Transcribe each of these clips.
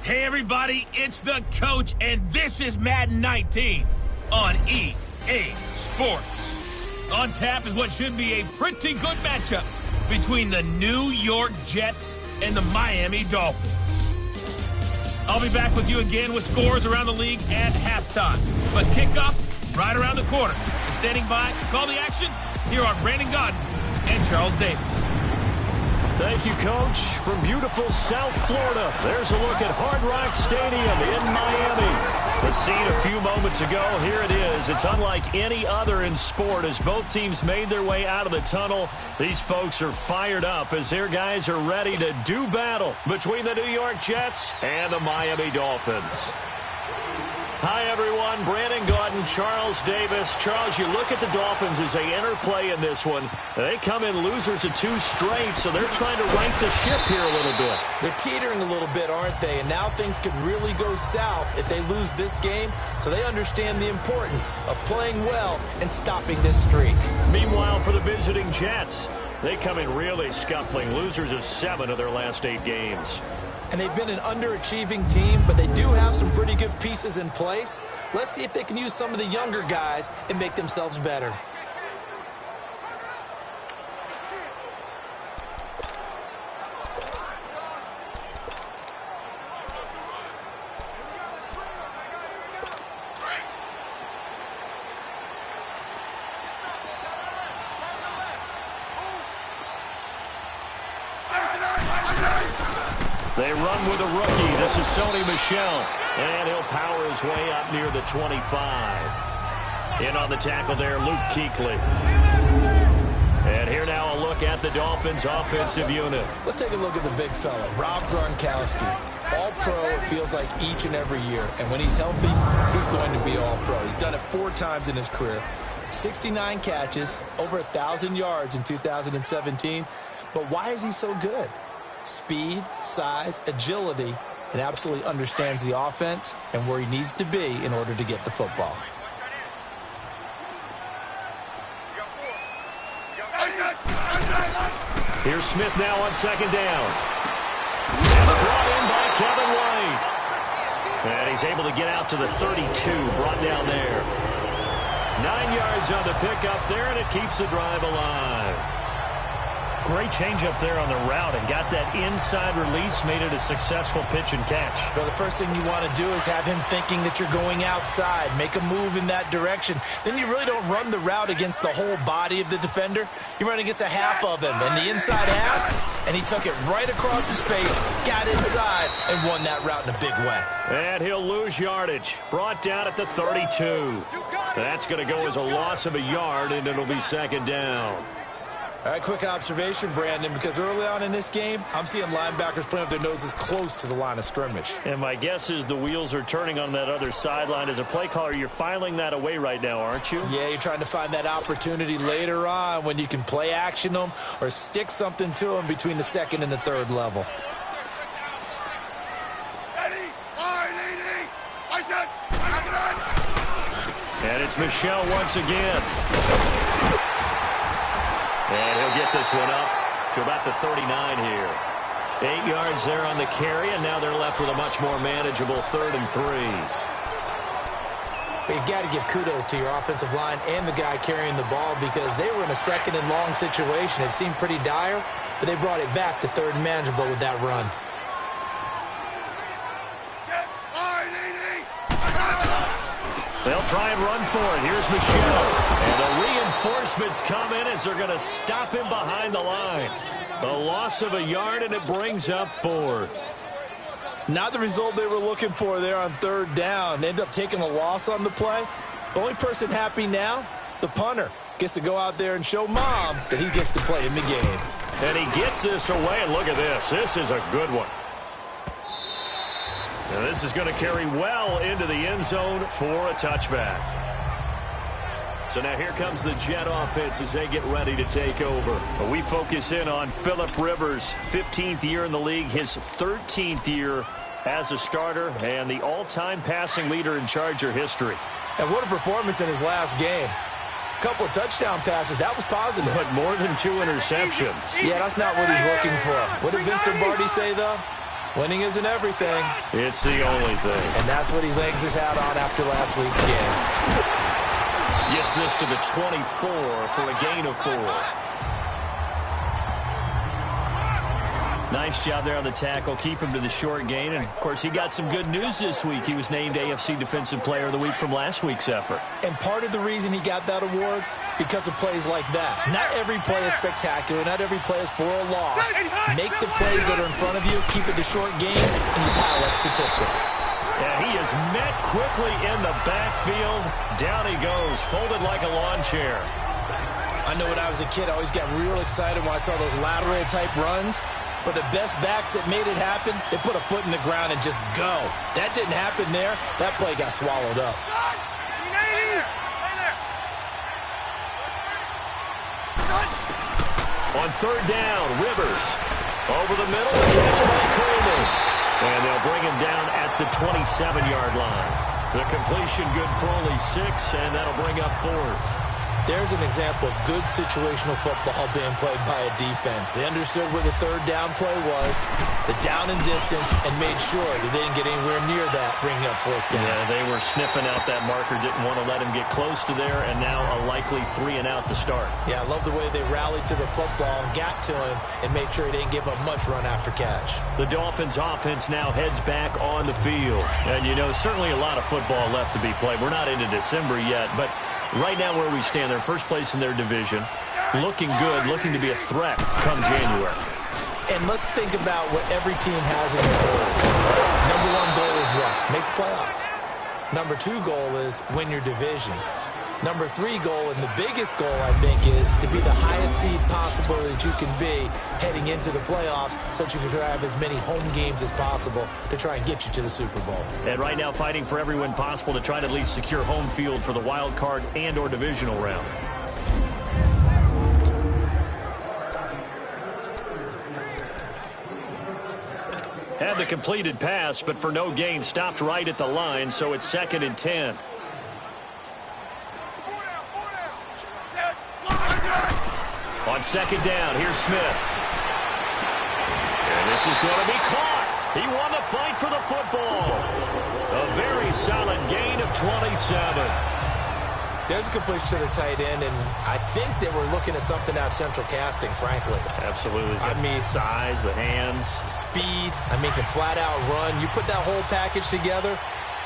Hey everybody, it's the coach, and this is Madden 19 on EA Sports. On tap is what should be a pretty good matchup between the New York Jets and the Miami Dolphins. I'll be back with you again with scores around the league at halftime. But kickoff right around the corner. And standing by to call the action, here are Brandon Godden and Charles Davis. Thank you, Coach. From beautiful South Florida, there's a look at Hard Rock Stadium in Miami. The scene a few moments ago, here it is. It's unlike any other in sport as both teams made their way out of the tunnel. These folks are fired up as their guys are ready to do battle between the New York Jets and the Miami Dolphins. Hi, everyone. Brandon Godden, Charles Davis. Charles, you look at the Dolphins as they enter play in this one. They come in losers of 2 straight, so they're trying to right the ship here a little bit. They're teetering a little bit, aren't they? And now things could really go south if they lose this game, so they understand the importance of playing well and stopping this streak. Meanwhile, for the visiting Jets, they come in really scuffling, losers of 7 of their last 8 games. And they've been an underachieving team, but they do have some pretty good pieces in place. Let's see if they can use some of the younger guys and make themselves better. They run with a rookie. This is Sony Michel. And he'll power his way up near the 25. In on the tackle there, Luke Kuechly. And here now a look at the Dolphins' offensive unit. Let's take a look at the big fella, Rob Gronkowski. All-pro, it feels like each and every year. And when he's healthy, he's going to be all-pro. He's done it 4 times in his career. 69 catches, over 1,000 yards in 2017. But why is he so good? Speed, size, agility, and absolutely understands the offense and where he needs to be in order to get the football. Here's Smith now on 2nd down. That's brought in by Kevin White. And he's able to get out to the 32, brought down there. 9 yards on the pickup there, and it keeps the drive alive. Great change up there on the route and got that inside release, made it a successful pitch and catch. Well, the first thing you want to do is have him thinking that you're going outside, make a move in that direction. Then you really don't run the route against the whole body of the defender. You run against a half of him, and the inside half, and he took it right across his face, got inside, and won that route in a big way. And he'll lose yardage, brought down at the 32. That's going to go as a loss of a yard, and it'll be 2nd down. All right, quick observation, Brandon, because early on in this game, I'm seeing linebackers playing with their noses close to the line of scrimmage. And my guess is the wheels are turning on that other sideline. As a play caller, you're filing that away right now, aren't you? Yeah, you're trying to find that opportunity later on when you can play action them or stick something to them between the 2nd and the 3rd level. And it's Michel once again. And he'll get this one up to about the 39 here. 8 yards there on the carry, and now they're left with a much more manageable 3rd and 3. You've got to give kudos to your offensive line and the guy carrying the ball because they were in a 2nd and long situation. It seemed pretty dire, but they brought it back to 3rd and manageable with that run. They'll try and run for it. Here's Michel. And the reinforcements come in as they're going to stop him behind the line. A loss of a yard, and it brings up 4th. Not the result they were looking for there on 3rd down. They end up taking a loss on the play. The only person happy now, the punter, gets to go out there and show Mom that he gets to play in the game. And he gets this away, and look at this. This is a good one. And this is going to carry well into the end zone for a touchback. So now here comes the Jet offense as they get ready to take over. But we focus in on Phillip Rivers, 15th year in the league, his 13th year as a starter, and the all-time passing leader in Charger history. And what a performance in his last game. A couple of touchdown passes. That was positive. But more than 2 interceptions. Yeah, that's not what he's looking for. What did Vince Lombardi say, though? Winning isn't everything. It's the only thing. And that's what he hangs his hat on after last week's game. Gets this to the 24 for a gain of 4. Nice job there on the tackle. Keep him to the short gain. And, of course, he got some good news this week. He was named AFC Defensive Player of the Week from last week's effort. And part of the reason he got that award, because of plays like that. Not every play is spectacular. Not every play is for a loss. Make the plays that are in front of you, keep it to short gains, and you pile up statistics. Yeah, he is met quickly in the backfield. Down he goes, folded like a lawn chair. I know when I was a kid, I always got real excited when I saw those lateral-type runs. But the best backs that made it happen, they put a foot in the ground and just go. That didn't happen there. That play got swallowed up. On third down, Rivers. Over the middle, a catch by Coleman. And they'll bring him down at the 27-yard line. The completion good for only 6, and that'll bring up 4th. There's an example of good situational football being played by a defense. They understood where the third down play was, the down and distance, and made sure that they didn't get anywhere near that, bringing up 4th down. Yeah, they were sniffing out that marker, didn't want to let him get close to there, and now a likely 3 and out to start. Yeah, I love the way they rallied to the football and got to him and made sure he didn't give up much run after catch. The Dolphins offense now heads back on the field. And, you know, certainly a lot of football left to be played. We're not into December yet, but right now where we stand, they're first place in their division, looking good, looking to be a threat come January. And let's think about what every team has in their goals. Number 1 goal is what? Make the playoffs. Number 2 goal is win your division. Number 3 goal, and the biggest goal, I think, is to be the highest seed possible that you can be heading into the playoffs so that you can have as many home games as possible to try and get you to the Super Bowl. And right now fighting for every win possible to try to at least secure home field for the wild card and or divisional round. Had the completed pass, but for no gain, stopped right at the line, so it's 2nd and 10. On 2nd down, here's Smith. And this is going to be caught. He won the fight for the football. A very solid gain of 27. There's a completion to the tight end, and I think they were looking at something out of central casting, frankly. Absolutely. I mean, size, the hands. Speed. I mean, can flat out run. You put that whole package together,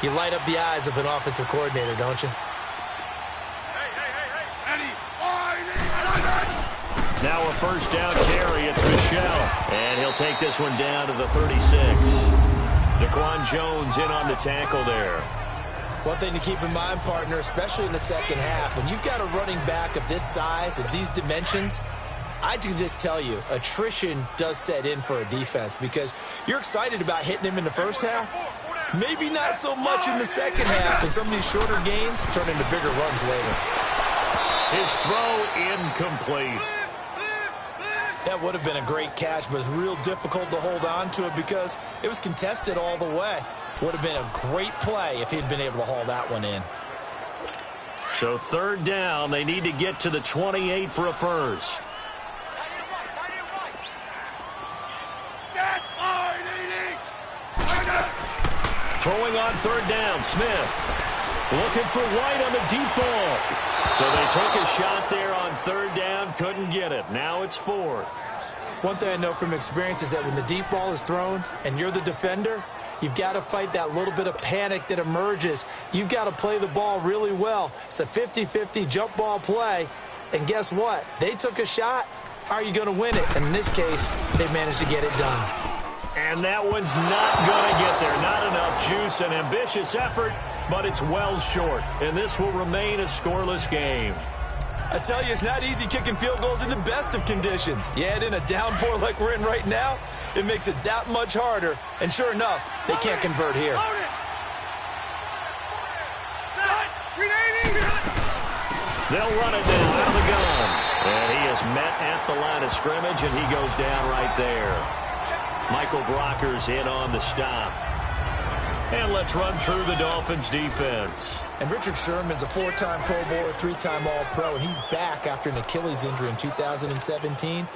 you light up the eyes of an offensive coordinator, don't you? Now a first down carry. It's Michel. And he'll take this one down to the 36. Daquan Jones in on the tackle there. One thing to keep in mind, partner, especially in the second half, when you've got a running back of this size, of these dimensions, I can just tell you, attrition does set in for a defense because you're excited about hitting him in the first half. Maybe not so much in the second half, and some of these shorter gains turn into bigger runs later. His throw incomplete. That would have been a great catch, but it's real difficult to hold on to it because it was contested all the way. Would have been a great play if he'd been able to haul that one in. So 3rd down, they need to get to the 28 for a first. Throwing on 3rd down, Smith. Looking for White on the deep ball. So they took a shot there on 3rd down, couldn't get it. Now it's 4th. One thing I know from experience is that when the deep ball is thrown and you're the defender, you've got to fight that little bit of panic that emerges. You've got to play the ball really well. It's a 50-50 jump ball play. And guess what? They took a shot. How are you going to win it? And in this case, they managed to get it done. And that one's not going to get there. Not enough juice. An ambitious effort, but it's well short. And this will remain a scoreless game. I tell you, it's not easy kicking field goals in the best of conditions. Yet in a downpour like we're in right now, it makes it that much harder. And sure enough, they can't convert here. They'll run it now out of the gun. And he is met at the line of scrimmage, and he goes down right there. Michael Brocker's in on the stop. And let's run through the Dolphins' defense. And Richard Sherman's a 4-time Pro Bowler, 3-time All-Pro, and he's back after an Achilles injury in 2017.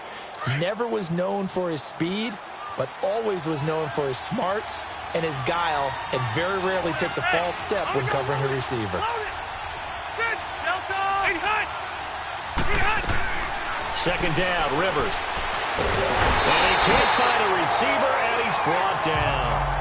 Never was known for his speed, but always was known for his smarts and his guile, and very rarely takes a false step when covering a receiver. Second down, Rivers. And he can't find a receiver, and he's brought down.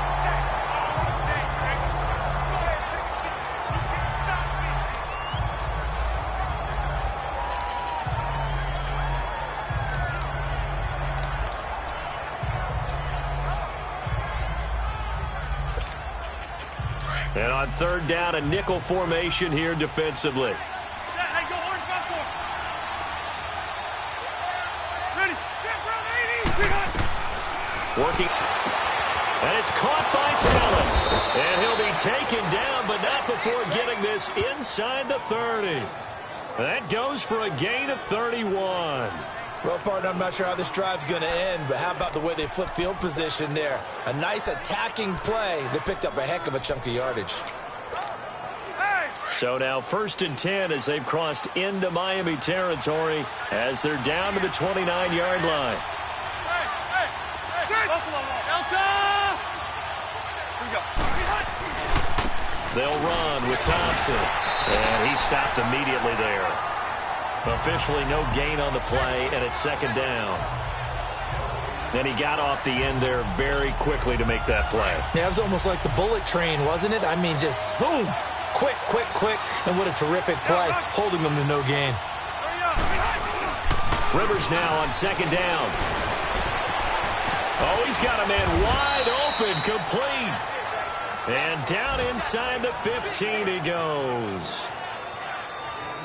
And on third down, a nickel formation here defensively. Working. And it's caught by Saleh. And he'll be taken down, but not before getting this inside the 30. That goes for a gain of 31. Well, partner, I'm not sure how this drive's going to end, but how about the way they flip field position there? A nice attacking play that picked up a heck of a chunk of yardage. So now 1st and 10 as they've crossed into Miami territory as they're down to the 29-yard line. They'll run with Thompson, and he stopped immediately there. Officially no gain on the play, and it's second down. Then he got off the end there very quickly to make that play. Yeah, it was almost like the bullet train, wasn't it? I mean, just zoom, quick, quick, quick, and what a terrific play, holding them to no gain. Rivers now on second down. Oh, he's got a man wide open, complete. And down inside the 15 he goes.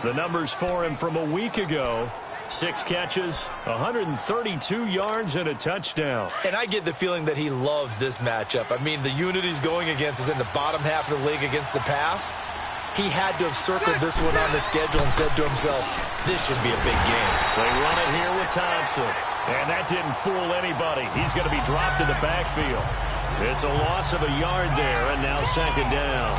The numbers for him from a week ago: 6 catches, 132 yards, and a touchdown. And I get the feeling that he loves this matchup. I mean, the unit he's going against is in the bottom half of the league against the pass. He had to have circled this one on the schedule and said to himself, this should be a big game. They run it here with Thompson. And that didn't fool anybody. He's going to be dropped in the backfield. It's a loss of a yard there, and now second down.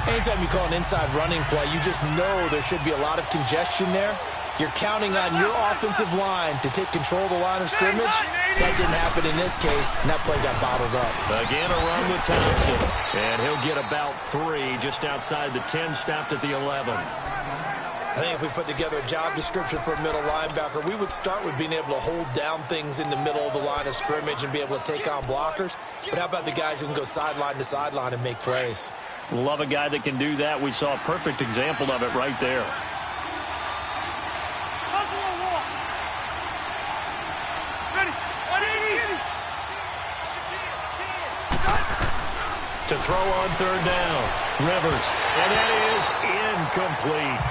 Anytime you call an inside running play, you just know there should be a lot of congestion there. You're counting on your offensive line to take control of the line of scrimmage. That didn't happen in this case, and that play got bottled up. Again, a run with Thompson. And he'll get about 3 just outside the 10, stopped at the 11. I think if we put together a job description for a middle linebacker, we would start with being able to hold down things in the middle of the line of scrimmage and be able to take on blockers. But how about the guys who can go sideline to sideline and make plays? Love a guy that can do that. We saw a perfect example of it right there. To throw on third down, Rivers, and that is incomplete.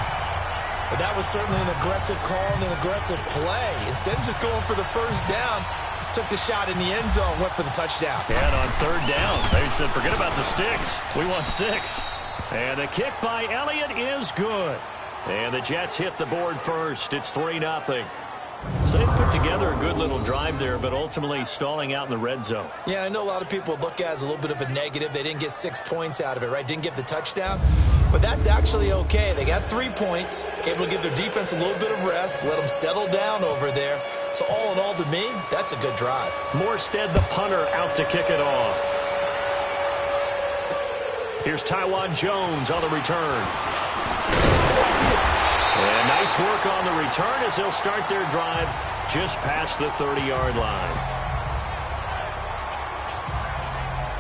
But that was certainly an aggressive call and an aggressive play. Instead of just going for the first down, took the shot in the end zone, went for the touchdown. And on third down, they said, forget about the sticks. We want 6. And the kick by Elliott is good. And the Jets hit the board first. It's 3-0. So they put together a good little drive there, but ultimately stalling out in the red zone. Yeah, I know a lot of people look at it as a little bit of a negative. They didn't get 6 points out of it, right? Didn't get the touchdown. But that's actually okay. They got 3 points, able to give their defense a little bit of rest, let them settle down over there. So all in all, to me, that's a good drive. Morstead, the punter, out to kick it off. Here's Tywan Jones on the return. And nice work on the return as they'll start their drive just past the 30-yard line.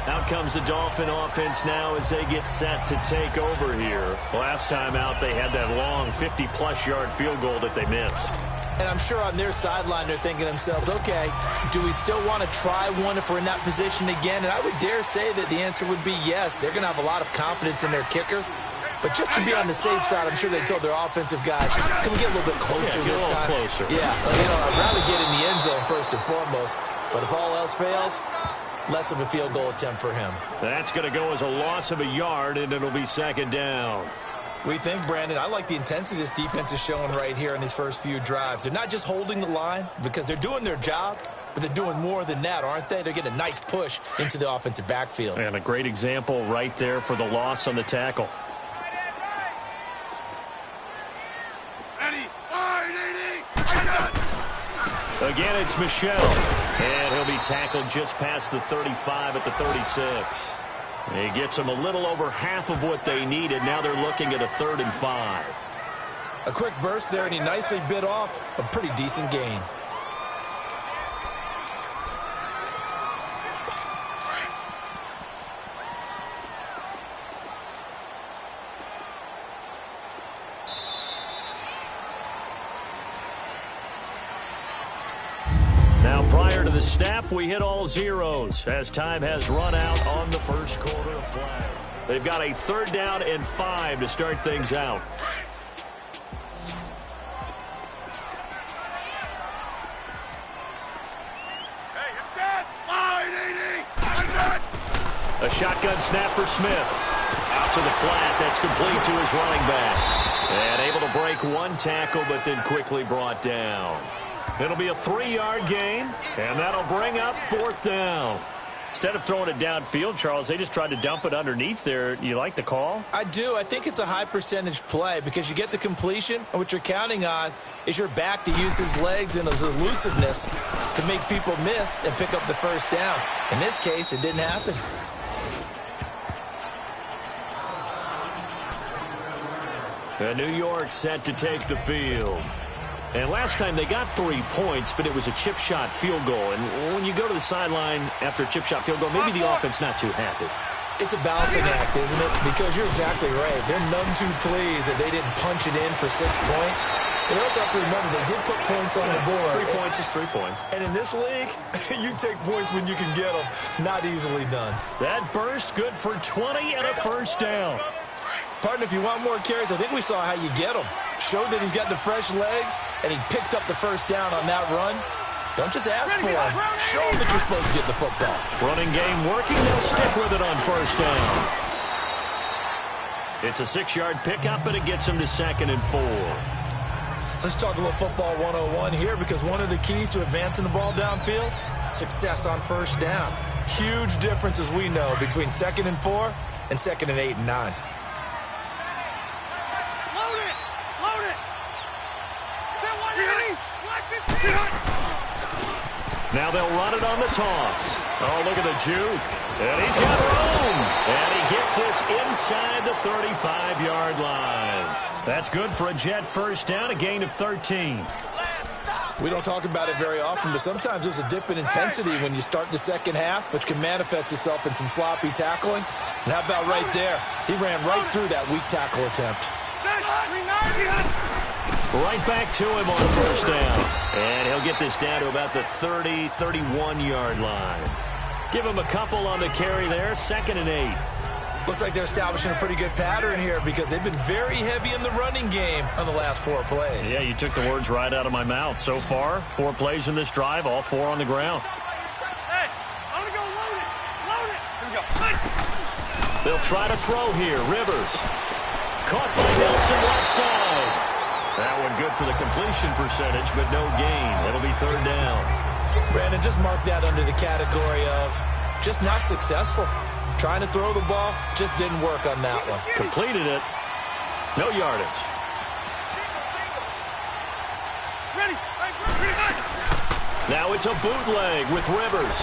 Out comes the Dolphin offense now as they get set to take over here. Last time out, they had that long 50-plus yard field goal that they missed. And I'm sure on their sideline they're thinking to themselves, okay, do we still want to try one if we're in that position again? And I would dare say that the answer would be yes. They're going to have a lot of confidence in their kicker. But just to be on the safe side, I'm sure they told their offensive guys, can we get a little bit closer this time? Closer. Yeah, I'd rather get in the end zone first and foremost. But if all else fails, less of a field goal attempt for him. That's going to go as a loss of a yard, and it'll be second down. We think, Brandon, I like the intensity this defense is showing right here in these first few drives. They're not just holding the line because they're doing their job, but they're doing more than that, aren't they? They're getting a nice push into the offensive backfield. And a great example right there for the loss on the tackle. Again, it's Michelle. And he'll be tackled just past the 35 at the 36. He gets them a little over half of what they needed. Now they're looking at a 3rd and 5. A quick burst there, and he nicely bit off a pretty decent gain. Now, prior to the snap, we hit all zeros as time has run out on the first quarter of play. They've got a 3rd down and 5 to start things out. A shotgun snap for Smith. Out to the flat. That's complete to his running back. And able to break one tackle, but then quickly brought down. It'll be a 3-yard gain, and that'll bring up 4th down. Instead of throwing it downfield, Charles, they just tried to dump it underneath there. You like the call? I do. I think it's a high percentage play because you get the completion, and what you're counting on is your back to use his legs and his elusiveness to make people miss and pick up the 1st down. In this case, it didn't happen. And New York set to take the field. And last time they got 3 points, but it was a chip shot field goal. And when you go to the sideline after a chip shot field goal, maybe the offense not too happy. It's a balancing act, isn't it? Because you're exactly right. They're none too pleased that they didn't punch it in for 6 points. But also have to remember, they did put points on the board. 3 points is 3 points. And in this league, you take points when you can get them. Not easily done. That burst good for 20 and a 1st down. Partner, if you want more carries, I think we saw how you get them. Showed that he's got the fresh legs, and he picked up the 1st down on that run. Don't just ask for him. Show him that you're supposed to get the football. Running game working. They'll stick with it on 1st down. It's a 6-yard pickup, and it gets him to 2nd and 4. Let's talk a little football 101 here, because one of the keys to advancing the ball downfield, success on 1st down. Huge difference, as we know, between 2nd and 4 and 2nd and 8 and 9. Now they'll run it on the toss. Oh, look at the juke. And he's got room. And he gets this inside the 35-yard line. That's good for a Jet 1st down, a gain of 13. We don't talk about it very often, but sometimes there's a dip in intensity when you start the 2nd half, which can manifest itself in some sloppy tackling. And how about right there? He ran right through that weak tackle attempt. Right back to him on 1st down. And he'll get this down to about the 30, 31-yard line. Give him a couple on the carry there, 2nd and 8. Looks like they're establishing a pretty good pattern here because they've been very heavy in the running game on the last 4 plays. Yeah, you took the words right out of my mouth. So far, 4 plays in this drive, all 4 on the ground. Hey, I'm going to go load it. Load it. Here we go. They'll try to throw here. Rivers. Caught by Nelson left side. That one good for the completion percentage, but no gain. It'll be 3rd down. Brandon, just mark that under the category of just not successful. Trying to throw the ball, just didn't work on that one. Completed it. No yardage. Ready. Now it's a bootleg with Rivers.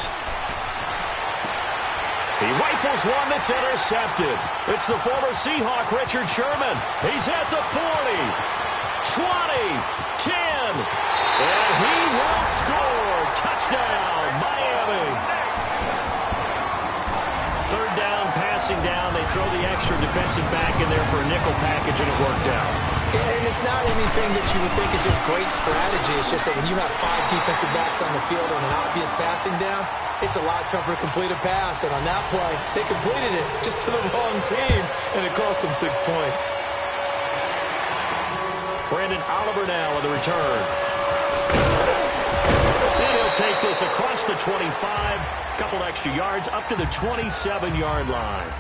He rifles one that's intercepted. It's the former Seahawk, Richard Sherman. He's at the 40. 20, 10, and he will score. Touchdown, Miami. 3rd down, passing down. They throw the extra defensive back in there for a nickel package, and it worked out. And it's not anything that you would think is just great strategy. It's just that when you have 5 defensive backs on the field on an obvious passing down, it's a lot tougher to complete a pass. And on that play, they completed it just to the wrong team, and it cost them 6 points. Brandon Oliver now with the return. And he'll take this across the 25. A couple extra yards up to the 27-yard line.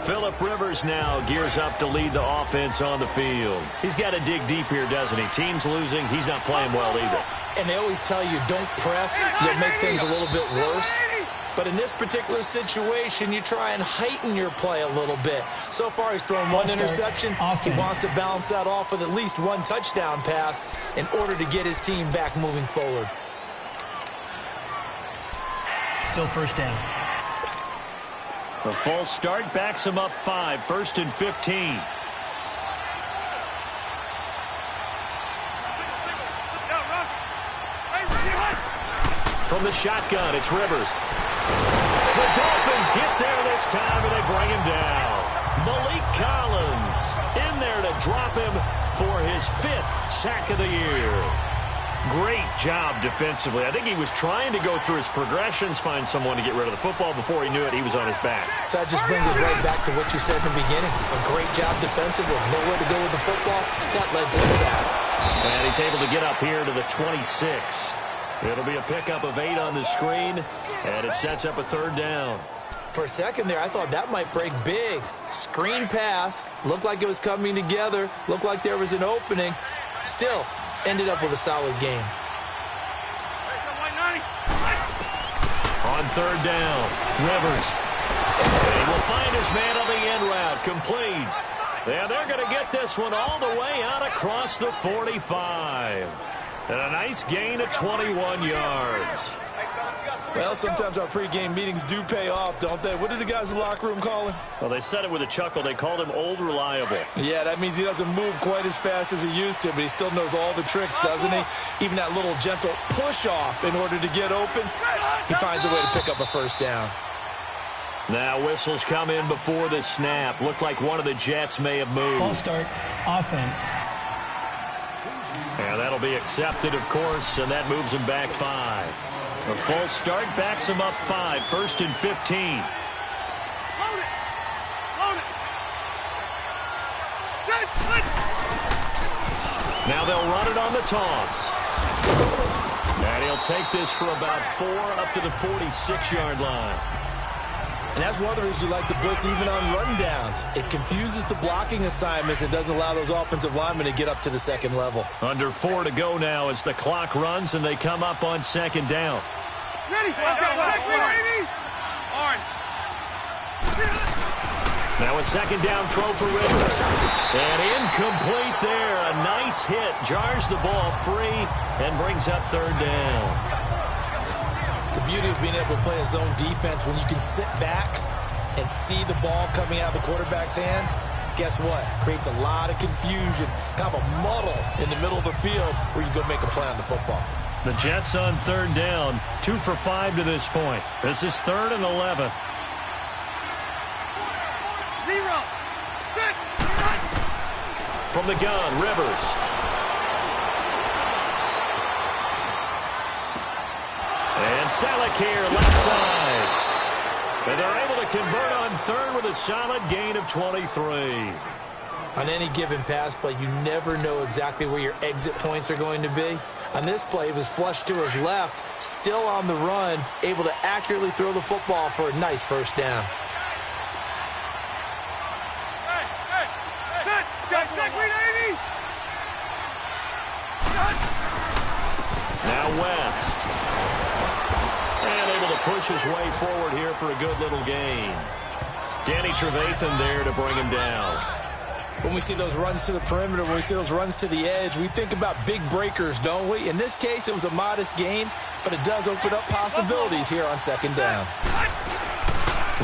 Phillip Rivers now gears up to lead the offense on the field. He's got to dig deep here, doesn't he? Team's losing. He's not playing well either. And they always tell you, don't press. You'll make things a little bit worse. But in this particular situation, you try and heighten your play a little bit. So far, he's thrown one interception. He wants to balance that off with at least one touchdown pass in order to get his team back moving forward. Still first down. The false start backs him up 5, 1st and 15. From the shotgun, it's Rivers. The Dolphins get there this time, and they bring him down. Malik Collins in there to drop him for his 5th sack of the year. Great job defensively. I think he was trying to go through his progressions, find someone to get rid of the football. Before he knew it, he was on his back. So that just brings us right back to what you said in the beginning. A great job defensively. Nowhere to go with the football. That led to a sack. And he's able to get up here to the 26. It'll be a pickup of 8 on the screen, and it sets up a 3rd down. For a second there, I thought that might break big. Screen pass. Looked like it was coming together. Looked like there was an opening. Still ended up with a solid game. On 3rd down, Rivers. And he will find his man on the end route. Complete. Yeah, they're going to get this one all the way out across the 45. And a nice gain of 21 yards. Well, sometimes our pregame meetings do pay off, don't they? What did the guys in the locker room call him? Well, they said it with a chuckle. They called him Old Reliable. Yeah, that means he doesn't move quite as fast as he used to, but he still knows all the tricks, doesn't he? Even that little gentle push-off in order to get open, he finds a way to pick up a 1st down. Now whistles come in before the snap. Looked like one of the Jets may have moved. False start, offense. And that'll be accepted, of course, and that moves him back 5. A false start backs him up 5, 1st and 15. Load it. Load it. Set. Now they'll run it on the toss. And he'll take this for about 4 up to the 46-yard line. And that's one of the reasons you like to blitz even on rundowns. It confuses the blocking assignments. It doesn't allow those offensive linemen to get up to the 2nd level. Under 4 to go now as the clock runs and they come up on 2nd down. Ready. Baby. Orange. Now a 2nd down throw for Rivers. And incomplete there. A nice hit. Jars the ball free and brings up 3rd down. The beauty of being able to play a zone defense when you can sit back and see the ball coming out of the quarterback's hands, guess what? Creates a lot of confusion, kind of a muddle in the middle of the field where you go make a play on the football. The Jets on 3rd down, 2 for 5 to this point. This is 3rd and 11. 0. Set. From the gun, Rivers. And Salek here, left side. And they're able to convert on 3rd with a solid gain of 23. On any given pass play, you never know exactly where your exit points are going to be. On this play, it was flushed to his left, still on the run, able to accurately throw the football for a nice 1st down. Set. Got sec read, Amy. Now West. And able to push his way forward here for a good little gain. Danny Trevathan there to bring him down. When we see those runs to the perimeter, when we see those runs to the edge, we think about big breakers, don't we? In this case, it was a modest gain, but it does open up possibilities here on 2nd down.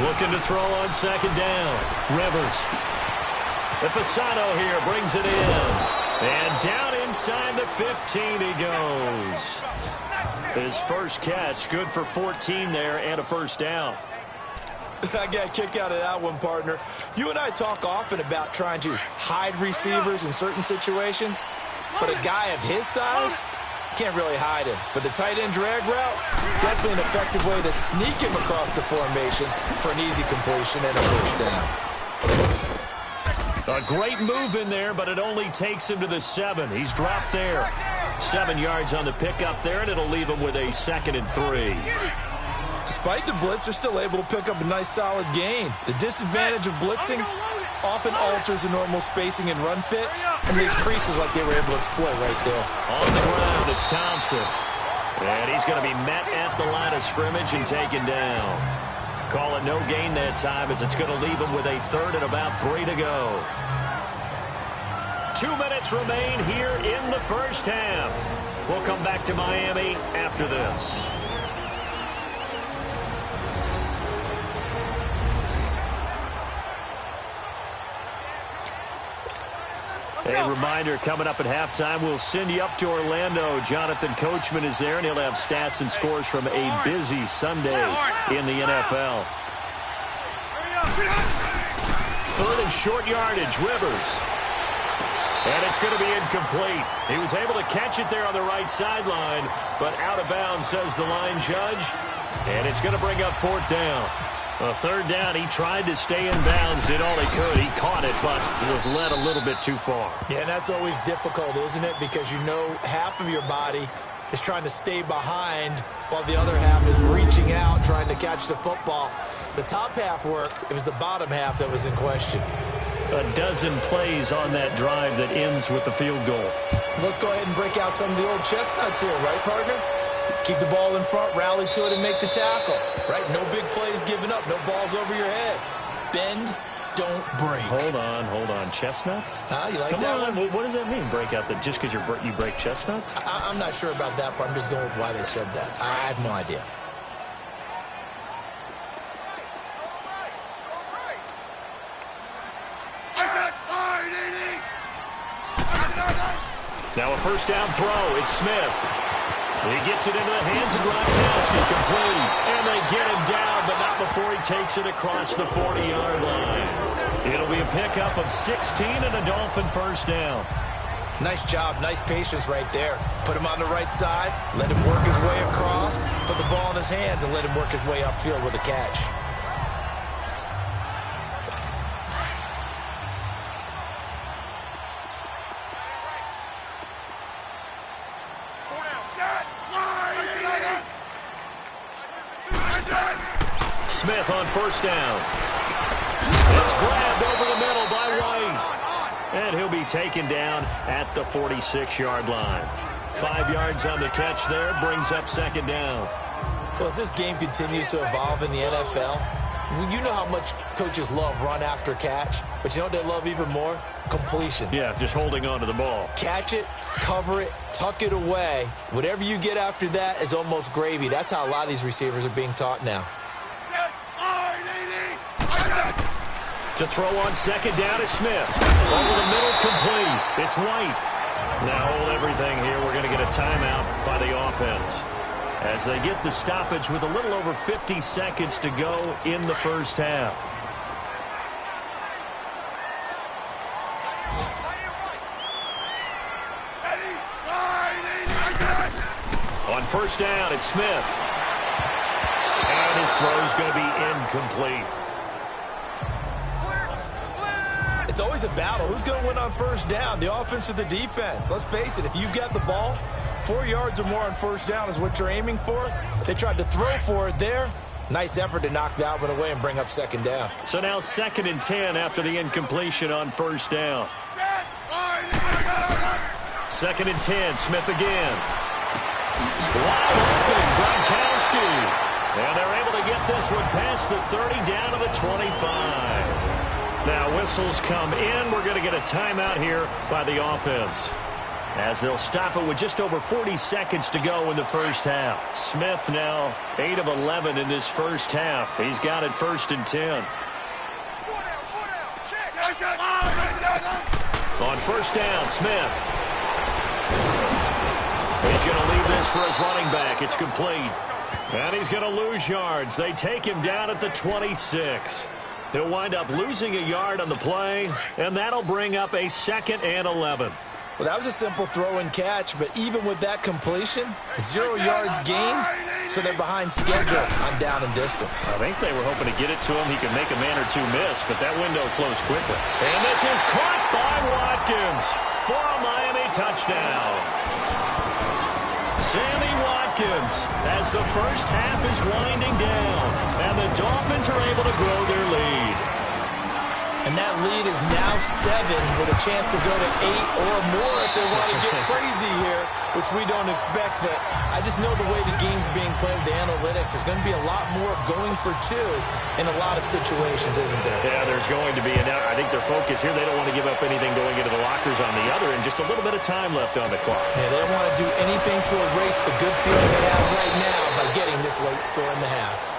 Looking to throw on 2nd down. Rivers. Ifasano here brings it in. And down inside the 15 he goes. His first catch, good for 14 there and a 1st down. I got a kick out of that one, partner. You and I talk often about trying to hide receivers in certain situations, but a guy of his size can't really hide him. But the tight end drag route, definitely an effective way to sneak him across the formation for an easy completion and a 1st down. A great move in there, but it only takes him to the 7. He's dropped there. 7 yards on the pickup there, and it'll leave him with a 2nd and 3. Despite the blitz, they're still able to pick up a nice solid gain. The disadvantage of blitzing often alters the normal spacing and run fits and leaves creases like they were able to exploit right there. On the ground, it's Thompson. And he's going to be met at the line of scrimmage and taken down. Call it no gain that time as it's going to leave him with a third and about 3 to go. 2 minutes remain here in the first half. We'll come back to Miami after this. A reminder, coming up at halftime, we'll send you up to Orlando. Jonathan Coachman is there, and he'll have stats and scores from a busy Sunday in the NFL. Third and short yardage, Rivers. And it's going to be incomplete. He was able to catch it there on the right sideline, but out of bounds, says the line judge. And it's going to bring up 4th down. A 3rd down, he tried to stay in bounds, did all he could. He caught it, but was led a little bit too far. Yeah, and that's always difficult, isn't it? Because you know half of your body is trying to stay behind while the other half is reaching out, trying to catch the football. The top half worked. It was the bottom half that was in question. A dozen plays on that drive that ends with the field goal. Let's go ahead and break out some of the old chestnuts here, right, partner? Keep the ball in front, rally to it, and make the tackle. Right? No big plays given up. No balls over your head. Bend, don't break. Hold on. Chestnuts? You like that one? What does that mean, break out? Just because you break chestnuts? I'm not sure about that, but I'm just going with why they said that. I have no idea. Now a first down throw. It's Smith. He gets it into the hands of Gronkowski, complete. And they get him down, but not before he takes it across the 40-yard line. It'll be a pickup of 16 and a Dolphin first down. Nice job, nice patience right there. Put him on the right side, let him work his way across, put the ball in his hands, and let him work his way upfield with a catch. Smith on first down. It's grabbed over the middle by White. And he'll be taken down at the 46-yard line. 5 yards on the catch there, brings up second down. Well, as this game continues to evolve in the NFL, you know how much coaches love run after catch, but you know what they love even more? Completion. Yeah, just holding on to the ball. Catch it, cover it, tuck it away. Whatever you get after that is almost gravy. That's how a lot of these receivers are being taught now. To throw on second down is Smith. Over the middle, complete. It's White. Now hold everything here. We're going to get a timeout by the offense as they get the stoppage with a little over 50 seconds to go in the first half. On first down, it's Smith. And his throw's going to be incomplete. It's always a battle. Who's going to win on first down, the offense or the defense? Let's face it, if you've got the ball, 4 yards or more on first down is what you're aiming for. They tried to throw for it there. Nice effort to knock that one away and bring up second down. So now 2nd and 10 after the incompletion on first down. 2nd and 10, Smith again. Wide open, Gronkowski. And they're able to get this one past the 30 down to the 25. Now whistles come in. We're going to get a timeout here by the offense as they'll stop it with just over 40 seconds to go in the first half. Smith now 8 of 11 in this first half. He's got it 1st and 10. On first down, Smith. He's going to leave this for his running back. It's complete. And he's going to lose yards. They take him down at the 26. He'll wind up losing a yard on the play, and that'll bring up a 2nd and 11. Well, that was a simple throw and catch, but even with that completion, 0 yards gained, so they're behind schedule on down and distance. I think they were hoping to get it to him. He could make a man or two miss, but that window closed quickly. And this is caught by Watkins for a Miami touchdown. Sammy Watkins as the first half is winding down, and the Dolphins are able to grow their lead. And that lead is now 7 with a chance to go to 8 or more if they want to get crazy here, which we don't expect. But I just know the way the game's being played, the analytics, there's going to be a lot more of going for 2 in a lot of situations, isn't there? Yeah, there's going to be. And I think their focus here, they don't want to give up anything going into the lockers on the other, and just a little bit of time left on the clock. Yeah, they don't want to do anything to erase the good feeling they have right now by getting this late score in the half.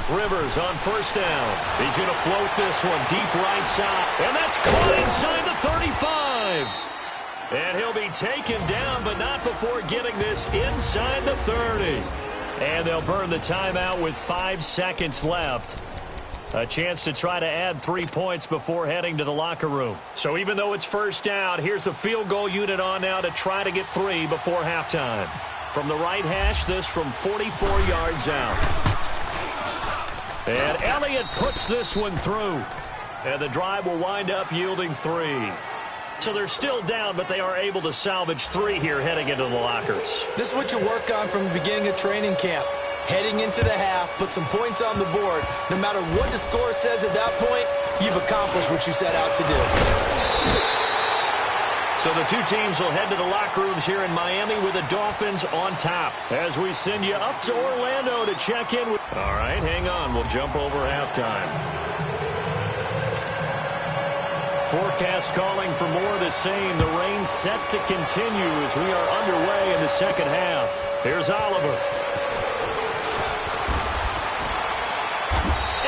Rivers on first down. He's going to float this one deep right side. And that's caught inside the 35. And he'll be taken down, but not before getting this inside the 30. And they'll burn the timeout with 5 seconds left. A chance to try to add 3 points before heading to the locker room. So even though it's first down, here's the field goal unit on now to try to get 3 before halftime. From the right hash, this from 44 yards out. And Elliott puts this one through. And the drive will wind up yielding 3. So they're still down, but they are able to salvage 3 here heading into the lockers. This is what you work on from the beginning of training camp. Heading into the half, put some points on the board. No matter what the score says at that point, you've accomplished what you set out to do. So the two teams will head to the locker rooms here in Miami with the Dolphins on top. As we send you up to Orlando to check in with... All right, hang on. We'll jump over halftime. Forecast calling for more of the same. The rain set to continue as we are underway in the second half. Here's Oliver.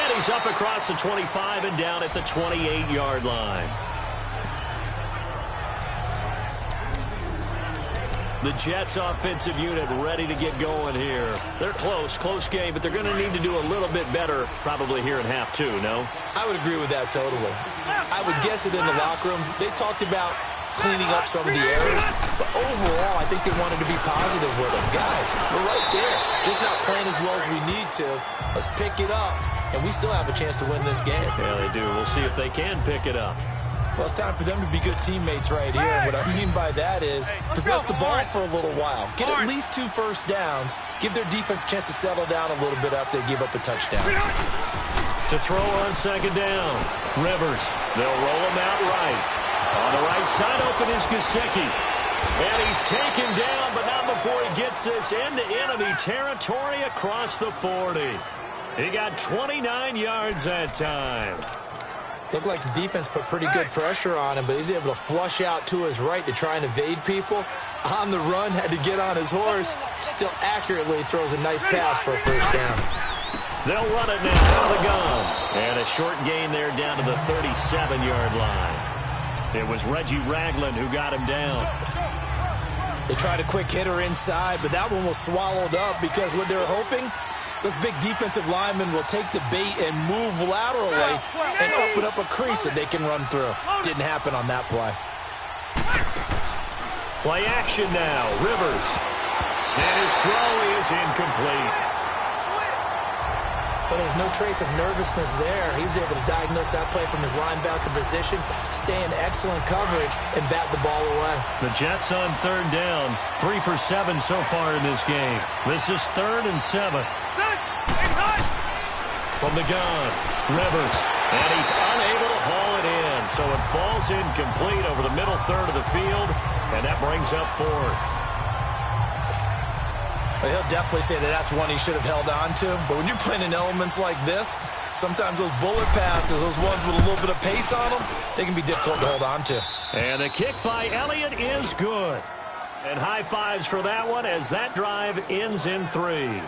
And he's up across the 25 and down at the 28-yard line. The Jets offensive unit ready to get going here. They're close game, but they're going to need to do a little bit better probably here in half 2, no? I would agree with that totally. I would guess it in the locker room. They talked about cleaning up some of the errors, but overall, I think they wanted to be positive with them. Guys, we're right there. Just not playing as well as we need to. Let's pick it up, and we still have a chance to win this game. Yeah, they do. We'll see if they can pick it up. Well, it's time for them to be good teammates right here. And what I mean by that is possess the ball for a little while. Get at least 2 first downs. Give their defense a chance to settle down a little bit after they give up a touchdown. To throw on second down. Rivers. They'll roll him out right. On the right side open is Gesicki. And he's taken down, but not before he gets this into enemy territory across the 40. He got 29 yards that time. Looked like the defense put pretty good pressure on him, but he's able to flush out to his right to try and evade people. On the run, had to get on his horse. Still accurately throws a nice pass for a first down. They'll run it now out of the gun. And a short gain there down to the 37-yard line. It was Reggie Ragland who got him down. They tried a quick hitter inside, but that one was swallowed up because what they're hoping, those big defensive linemen will take the bait and move laterally and open up a crease that they can run through. Didn't happen on that play. Play action now. Rivers. And his throw is incomplete. But there's no trace of nervousness there. He was able to diagnose that play from his linebacker position, stay in excellent coverage, and bat the ball away. The Jets on third down. 3 for 7 so far in this game. This is 3rd and 7. From the gun, Rivers. And he's unable to haul it in. So it falls incomplete over the middle third of the field, and that brings up 4th. Well, he'll definitely say that that's one he should have held on to. But when you're playing in elements like this, sometimes those bullet passes, those ones with a little bit of pace on them, they can be difficult to hold on to. And the kick by Elliott is good. And high fives for that one as that drive ends in 3.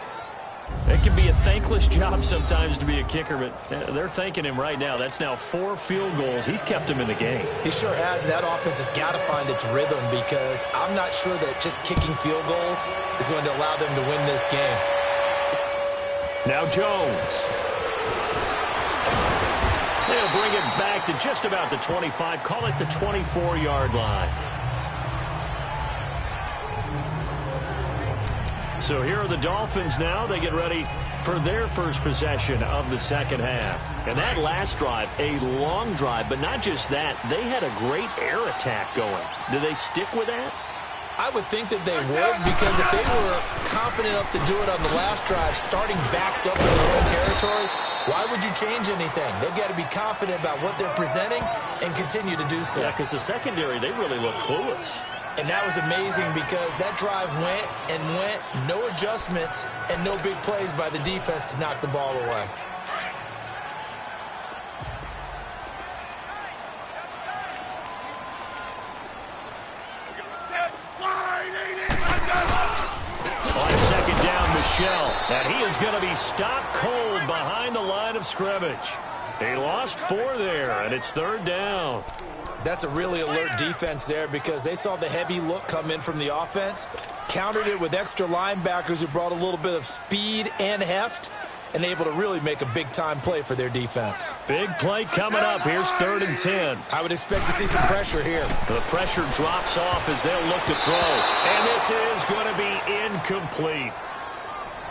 It can be a thankless job sometimes to be a kicker, but they're thanking him right now. That's now 4 field goals. He's kept him in the game. He sure has. That offense has got to find its rhythm because I'm not sure that just kicking field goals is going to allow them to win this game. Now Jones. They'll bring it back to just about the 25. Call it the 24-yard line. So here are the Dolphins now. They get ready for their first possession of the second half. And that last drive, a long drive, but not just that. They had a great air attack going. Do they stick with that? I would think that they would, because if they were confident enough to do it on the last drive, starting backed up in their own territory, why would you change anything? They've got to be confident about what they're presenting and continue to do so. Yeah, because the secondary, they really look clueless. And that was amazing because that drive went and went, no adjustments and no big plays by the defense to knock the ball away. On second down, Michelle. And he is going to be stopped cold behind the line of scrimmage. He lost 4 there, and it's third down. That's a really alert defense there because they saw the heavy look come in from the offense, countered it with extra linebackers who brought a little bit of speed and heft, and able to really make a big-time play for their defense. Big play coming up. Here's 3rd and 10. I would expect to see some pressure here. The pressure drops off as they'll look to throw. And this is going to be incomplete.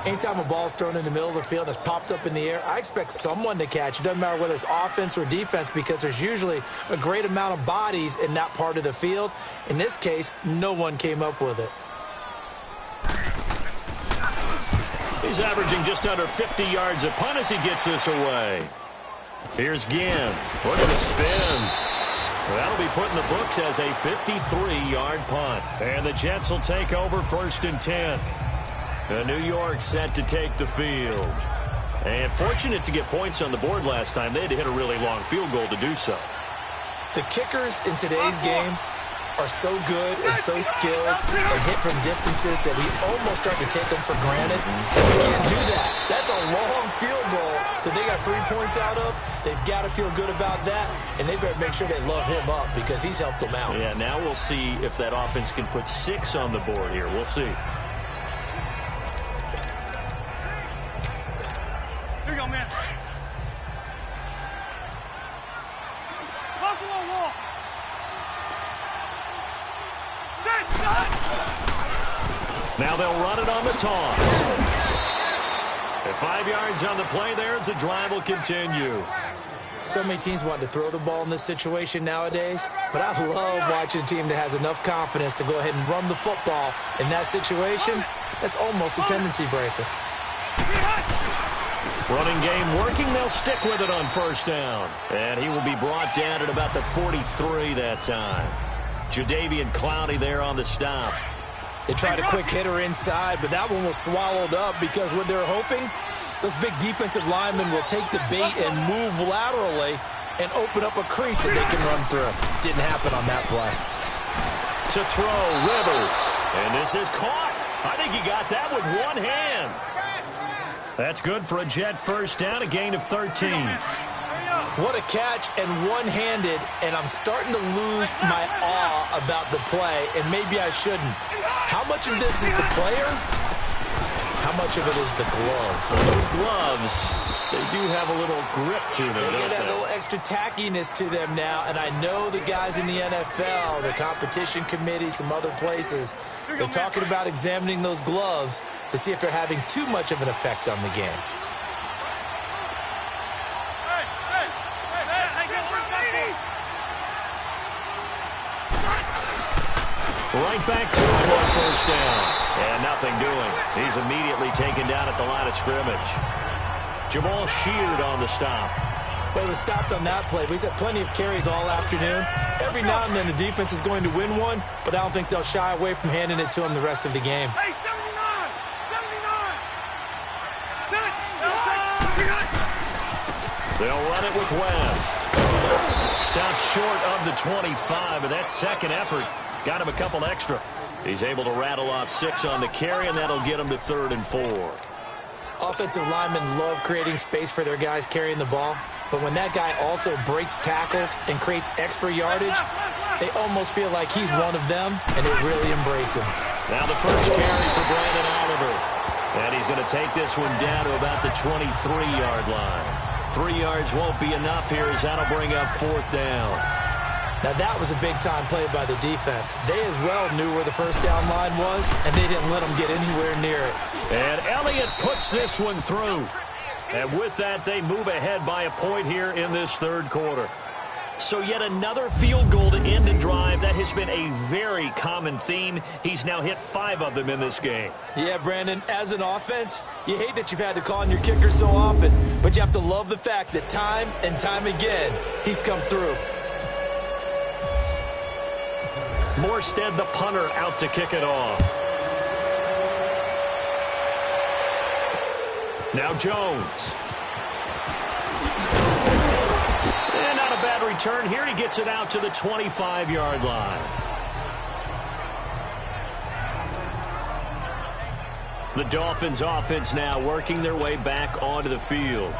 Anytime a ball's thrown in the middle of the field that's popped up in the air, I expect someone to catch. It doesn't matter whether it's offense or defense because there's usually a great amount of bodies in that part of the field. In this case, no one came up with it. He's averaging just under 50 yards a punt as he gets this away. Here's Ginn. Look at the spin. That'll be put in the books as a 53-yard punt. And the Jets will take over 1st and 10. New York set to take the field. And fortunate to get points on the board last time. They had to hit a really long field goal to do so. The kickers in today's game are so good and so skilled and hit from distances that we almost start to take them for granted. We can't do that. That's a long field goal that they got 3 points out of. They've got to feel good about that, and they better make sure they love him up because he's helped them out. Yeah, now we'll see if that offense can put 6 on the board here. We'll see. Here you go, man. Buffalo wall. Now they'll run it on the toss. At 5 yards on the play there as the drive will continue. So many teams want to throw the ball in this situation nowadays, but I love watching a team that has enough confidence to go ahead and run the football in that situation. That's almost a tendency breaker. Running game working. They'll stick with it on 1st down. And he will be brought down at about the 43 that time. Jadeveon Clowney there on the stop. They tried a quick hitter inside, but that one was swallowed up because what they're hoping, those big defensive linemen will take the bait and move laterally and open up a crease that they can run through. Didn't happen on that play. To throw, Rivers. And this is caught. I think he got that with one hand. That's good for a Jet 1st down, a gain of 13. What a catch and one-handed, and I'm starting to lose my awe about the play, and maybe I shouldn't. How much of this is the player? How much of it is the glove? Well, those gloves, they do have a little grip to them, They don't get that they? little extra tackiness to them now, and I know the guys in the NFL, the competition committee, some other places, they're talking about examining those gloves to see if they're having too much of an effect on the game. Right back to him on 1st down. And nothing doing. He's immediately taken down at the line of scrimmage. Jamal Sheard on the stop. But it was stopped on that play. He's had plenty of carries all afternoon. Every now and then the defense is going to win one, but I don't think they'll shy away from handing it to him the rest of the game. Hey, 79! 79! They'll run it with West. Stops short of the 25, and that second effort got him a couple extra. He's able to rattle off 6 on the carry, and that'll get him to 3rd and 4. Offensive linemen love creating space for their guys carrying the ball, but when that guy also breaks tackles and creates extra yardage, they almost feel like he's one of them, and they really embrace him. Now the first carry for Brandon Oliver. And he's going to take this one down to about the 23-yard line. 3 yards won't be enough here as that'll bring up 4th down. Now that was a big-time play by the defense. They as well knew where the first down line was, and they didn't let them get anywhere near it. And Elliott puts this one through. And with that, they move ahead by a point here in this third quarter. So yet another field goal to end a drive. That has been a very common theme. He's now hit 5 of them in this game. Yeah, Brandon, as an offense, you hate that you've had to call on your kicker so often, but you have to love the fact that time and time again, he's come through. Morstead, the punter, out to kick it off. Now Jones. And not a bad return here. He gets it out to the 25-yard line. The Dolphins offense now working their way back onto the field.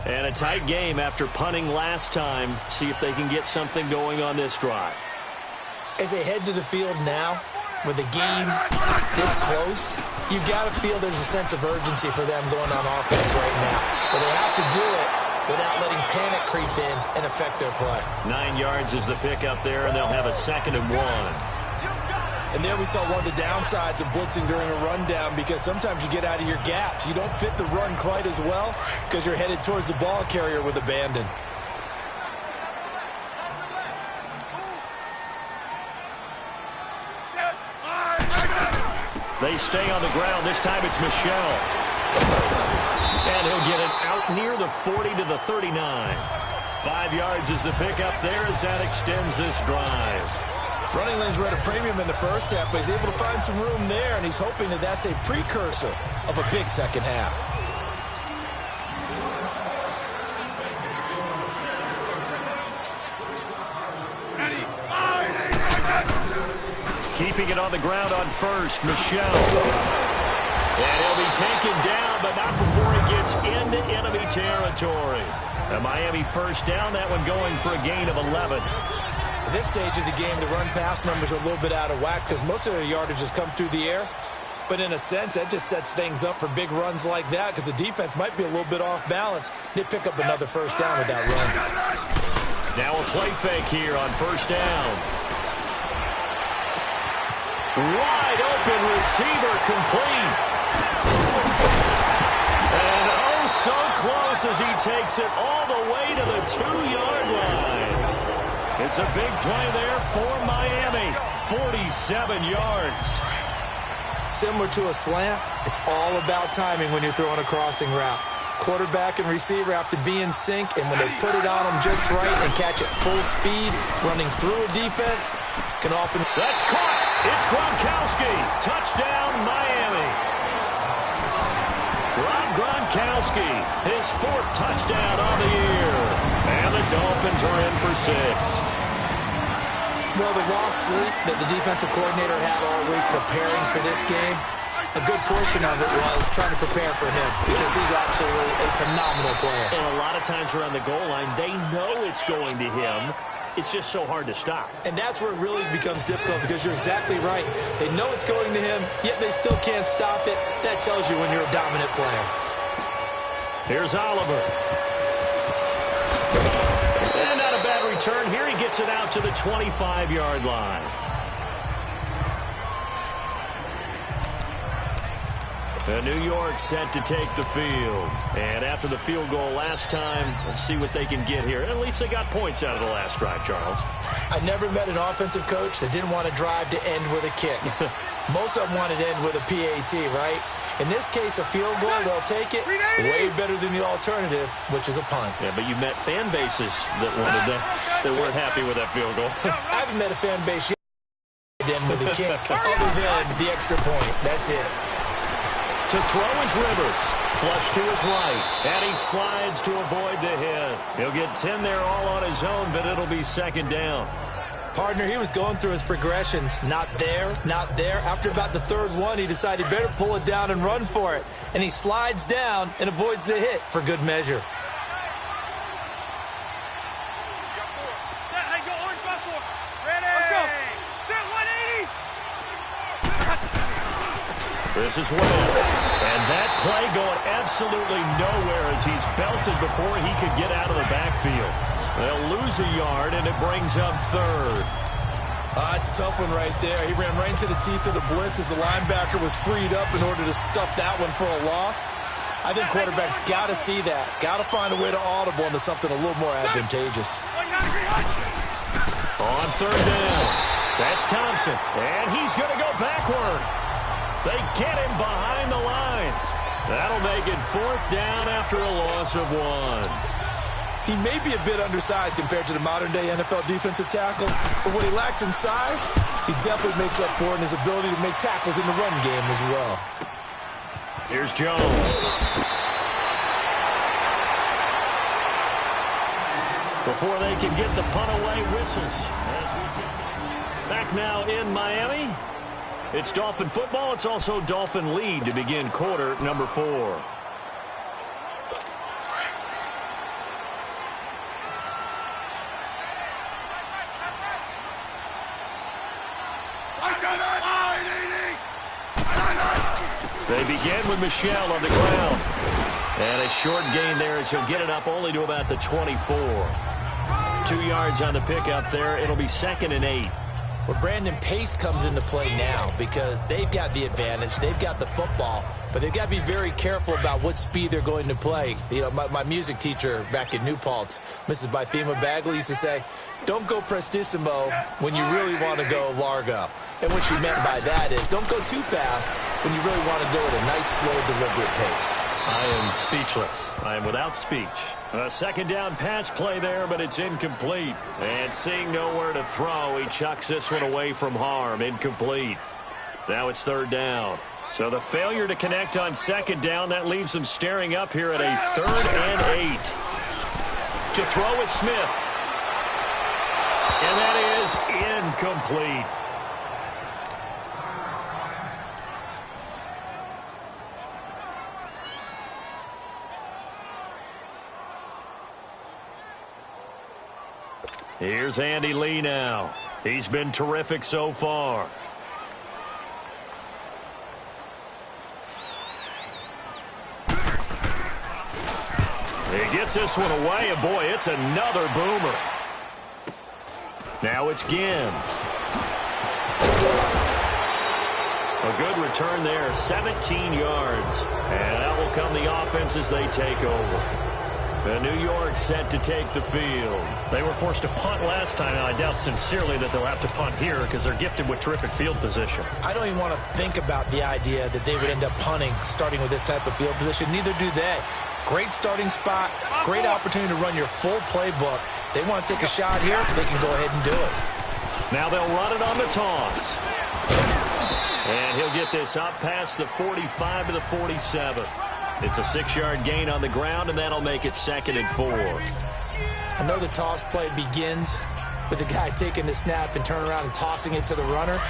And a tight game after punting last time. See if they can get something going on this drive. As they head to the field now, with the game this close, you've got to feel there's a sense of urgency for them going on offense right now. But they have to do it without letting panic creep in and affect their play. 9 yards is the pick up there, and they'll have a 2nd and 1. And there we saw one of the downsides of blitzing during a rundown, because sometimes you get out of your gaps. You don't fit the run quite as well because you're headed towards the ball carrier with abandon. They stay on the ground. This time it's Michel. And he'll get it out near the 40 to the 39. 5 yards is the pickup there as that extends this drive. Running lanes were at a premium in the first half, but he's able to find some room there, and he's hoping that that's a precursor of a big second half. Keeping it on the ground on first, Michel. And he'll be taken down, but not before he gets into enemy territory. A Miami first down, that one going for a gain of 11. At this stage of the game, the run-pass numbers are a little bit out of whack because most of their yardage has come through the air. But in a sense, that just sets things up for big runs like that because the defense might be a little bit off balance. They pick up another first down with that run. Now a play fake here on first down. Wide open receiver complete. And oh, so close as he takes it all the way to the 2-yard line. It's a big play there for Miami. 47 yards. Similar to a slant, it's all about timing when you're throwing a crossing route. Quarterback and receiver have to be in sync, and when they put it on them just right and catch it full speed, running through a defense, can often... That's caught. It's Gronkowski. Touchdown, Miami. Rob Gronkowski, his 4th touchdown on the year. And the Dolphins are in for 6. Well, the lost sleep that the defensive coordinator had all week preparing for this game, a good portion of it was trying to prepare for him because he's absolutely a phenomenal player. And a lot of times around the goal line, they know it's going to him. It's just so hard to stop. And that's where it really becomes difficult because you're exactly right. They know it's going to him, yet they still can't stop it. That tells you when you're a dominant player. Here's Oliver. And not a bad return here. He gets it out to the 25-yard line. New York set to take the field. And after the field goal last time, let's see what they can get here. At least they got points out of the last drive, Charles. I never met an offensive coach that didn't want to drive to end with a kick. Most of them wanted to end with a PAT, right? In this case, a field goal, they'll take it way better than the alternative, which is a punt. Yeah, but you met fan bases that wanted that weren't happy with that field goal. I haven't met a fan base yet that end with a kick other than the extra point. That's it. To throw is Rivers. Flush to his right. And he slides to avoid the hit. He'll get 10 there all on his own, but it'll be 2nd down. Partner, he was going through his progressions. Not there, not there. After about the 3rd one, he decided he better pull it down and run for it. And he slides down and avoids the hit for good measure. Hey, go orange 5-4. Ready? Let's go. Set 180. This is Wentz. And that play going absolutely nowhere as he's belted before he could get out of the backfield. They'll lose a yard, and it brings up third. It's a tough one right there. He ran right into the teeth of the blitz as the linebacker was freed up in order to stuff that one for a loss. I think quarterbacks got to see that. Got to find a way to audible into something a little more advantageous. On third down, that's Thompson, and he's going to go backward. They get him behind the line. That'll make it fourth down after a loss of 1. He may be a bit undersized compared to the modern-day NFL defensive tackle, but what he lacks in size, he definitely makes up for in his ability to make tackles in the run game as well. Here's Jones. Before they can get the punt away, whistles. Back now in Miami. It's Dolphin football. It's also Dolphin lead to begin quarter number 4. They begin with Michel on the ground. And a short gain there as he'll get it up only to about the 24. 2 yards on the pickup there. It'll be 2nd and 8. Well, Brandon, pace comes into play now because they've got the advantage. They've got the football, but they've got to be very careful about what speed they're going to play. You know, my music teacher back in New Paltz, Mrs. Bythema Bagley, used to say, don't go prestissimo when you really want to go largo. And what she meant by that is don't go too fast when you really want to go at a nice, slow, deliberate pace. I am speechless. I am without speech. A second down pass play there, but it's incomplete. And seeing nowhere to throw, he chucks this one away from harm. Incomplete. Now it's third down. So the failure to connect on second down, that leaves him staring up here at a 3rd and 8. To throw is Smith. And that is incomplete. Here's Andy Lee now. He's been terrific so far. He gets this one away, and boy, it's another boomer. Now it's Ginn. A good return there, 17 yards. And that will come the offense as they take over. And New York set to take the field. They were forced to punt last time, and I doubt sincerely that they'll have to punt here because they're gifted with terrific field position. I don't even want to think about the idea that they would end up punting starting with this type of field position. Neither do they. Great starting spot, great opportunity to run your full playbook. If they want to take a shot here, they can go ahead and do it. Now they'll run it on the toss. And he'll get this up past the 45 to the 47. It's a 6-yard gain on the ground, and that'll make it 2nd and 4. I know the toss play begins with the guy taking the snap and turning around and tossing it to the runner.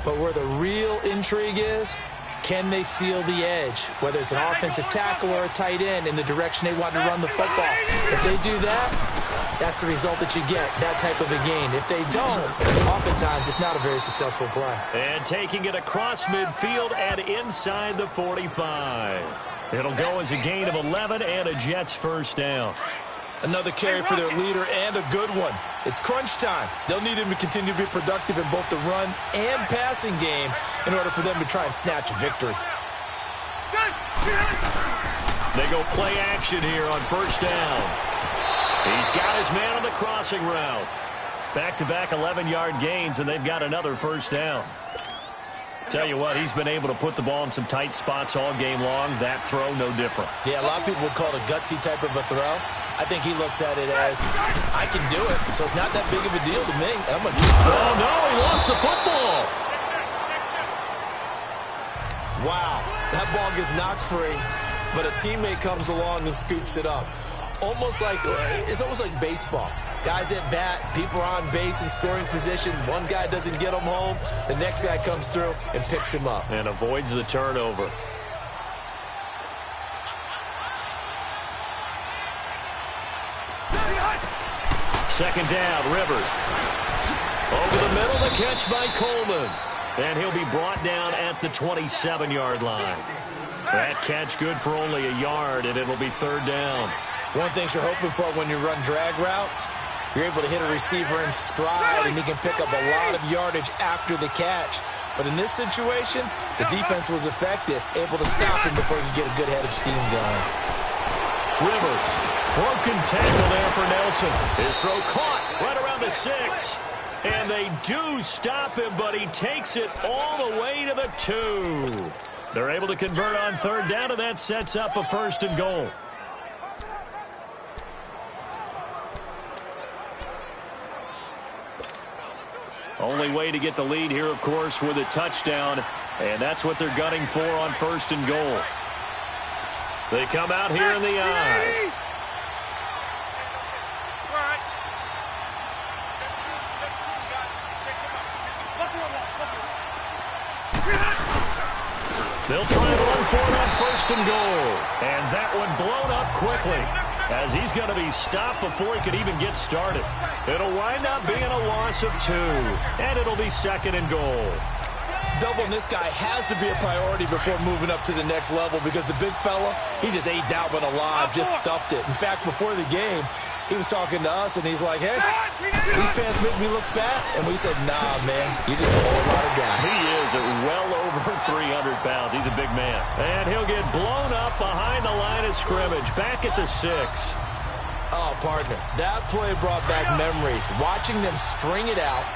But where the real intrigue is, can they seal the edge, whether it's an offensive tackle or a tight end, in the direction they want to run the football? If they do that, that's the result that you get, that type of a gain. If they don't, oftentimes it's not a very successful play. And taking it across midfield and inside the 45. It'll go as a gain of 11 and a Jets first down. Another carry for their leader and a good one. It's crunch time. They'll need him to continue to be productive in both the run and passing game in order for them to try and snatch a victory. They go play action here on first down. He's got his man on the crossing route. Back-to-back 11-yard gains, and they've got another first down. Tell you what, he's been able to put the ball in some tight spots all game long. That throw, no different. Yeah, a lot of people would call it a gutsy type of a throw. I think he looks at it as, I can do it, so it's not that big of a deal to me. I'm gonna oh, no, he lost the football. Wow, that ball gets knocked free, but a teammate comes along and scoops it up. It's almost like baseball. Guys at bat, people are on base in scoring position. One guy doesn't get him home. The next guy comes through and picks him up. And avoids the turnover. Second down, Rivers. Over the middle, the catch by Coleman. And he'll be brought down at the 27-yard line. That catch good for only a yard, and it'll be third down. One thing you're hoping for when you run drag routes, you're able to hit a receiver in stride, and he can pick up a lot of yardage after the catch. But in this situation, the defense was effective, able to stop him before he could get a good head of steam going. Rivers, broken tackle there for Nelson. His throw caught right around the 6. And they do stop him, but he takes it all the way to the 2. They're able to convert on third down, and that sets up a first and goal. Only way to get the lead here, of course, with a touchdown, and that's what they're gunning for on first and goal. They come out here in the I. They'll try and run for it on first and goal. And that one blown up quickly, as he's going to be stopped before he could even get started. It'll wind up being a loss of 2, and it'll be second and goal. Doubling this guy has to be a priority before moving up to the next level, because the big fella, he just ate that one alive, just stuffed it. In fact, before the game, he was talking to us, and he's like, hey, these pants make me look fat. And we said, nah, man, you're just a whole lot of guy. He is at well over 300 pounds. He's a big man. And he'll get blown up behind the line of scrimmage, back at the 6. Oh, partner, that play brought back memories. Watching them string it out,